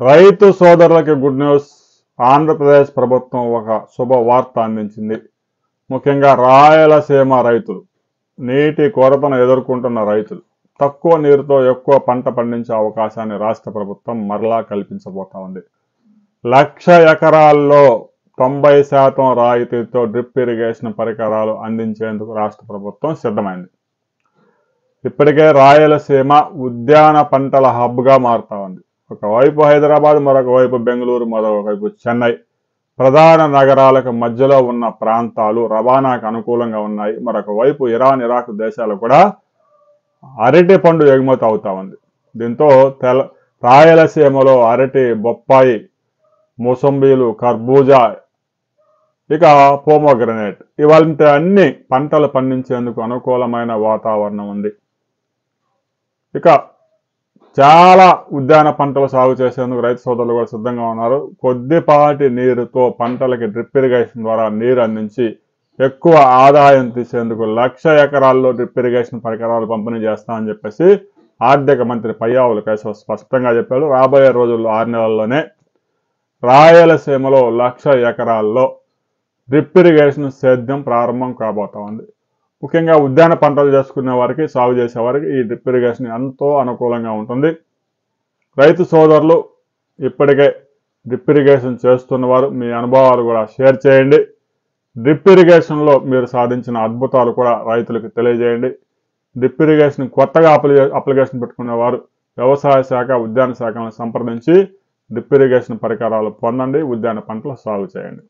రైతు సోదరులకి good news. Andhra Pradesh ప్రభుత్వం ఒక శుభవార్త అందించింది. ముఖ్యంగా రాయలసీమ రైతులు, నీటి కొరతను ఎదుర్కొంటున్న రైతులు, తక్కువ నీరుతో ఎక్కువ పంట పండించే అవకాశాన్ని రాష్ట్ర ప్రభుత్వం మరలా కల్పించబోతా ఉంది. 1,00,000 ఎకరాల్లో 90% రాయితీతో డ్రిప్ ఇరిగేషన్ పరికరాలు అందించేందుకు రాష్ట్ర ప్రభుత్వం సిద్ధమైంది. ఇప్పటికే రాయలసీమ ఉద్యాన పంటల హబ్గా మారుతా ఉంది. ఒకవైపు హైదరాబాద్, మరొక వైపు బెంగళూరు, మరొక వైపు చెన్నై ప్రధాన నగరాలకు మధ్యలో ఉన్న ప్రాంతాలు రవాణాకు అనుకూలంగా ఉన్నాయి. మరొక వైపు ఇరాన్, ఇరాక్ దేశాలు కూడా అరటి పండు ఎగుమతి అవుతా ఉంది. దీంతో రాయలసీమలో అరటి, బొప్పాయి, మోసంబీలు, కర్బూజా, ఇక పోమోగ్రనేట్ ఇవంటి అన్ని పంటలు పండించేందుకు అనుకూలమైన వాతావరణం ఉంది. ఇక చాలా ఉద్యాన పంటలు సాగు చేసేందుకు రైతు సోదరులు కూడా సిద్ధంగా ఉన్నారు. కొద్దిపాటి నీరుతో పంటలకి డ్రిప్ ఇరిగేషన్ ద్వారా నీరు అందించి ఎక్కువ ఆదాయం తీసేందుకు 1,00,000 ఎకరాల్లో డ్రిప్ ఇరిగేషన్ పరికరాలు పంపిణీ చేస్తామని చెప్పేసి ఆర్థిక మంత్రి పయ్యావుల కేశవ్ స్పష్టంగా చెప్పాడు. రాబోయే రోజుల్లో 6 నెలల్లోనే రాయలసీమలో 1,00,000 ఎకరాల్లో డ్రిప్ ఇరిగేషన్ సేద్యం ప్రారంభం కాబోతా ఉంది. ముఖ్యంగా ఉద్యాన పంటలు చేసుకునే వారికి, సాగు చేసే వారికి ఈ డ్రిప్ ఇరిగేషన్ ఎంతో అనుకూలంగా ఉంటుంది. రైతు సోదరులు ఇప్పటికే డ్రిప్ ఇరిగేషన్ చేస్తున్నవారు మీ అనుభవాలు కూడా షేర్ చేయండి. డ్రిప్ ఇరిగేషన్లో మీరు సాధించిన అద్భుతాలు కూడా రైతులకు తెలియజేయండి. డ్రిప్ ఇరిగేషన్ కొత్తగా అప్లికేషన్ పెట్టుకునేవారు వ్యవసాయ శాఖ, ఉద్యాన శాఖలను సంప్రదించి డ్రిప్ ఇరిగేషన్ పరికరాలు పొందండి, ఉద్యాన పంటలు సాగు చేయండి.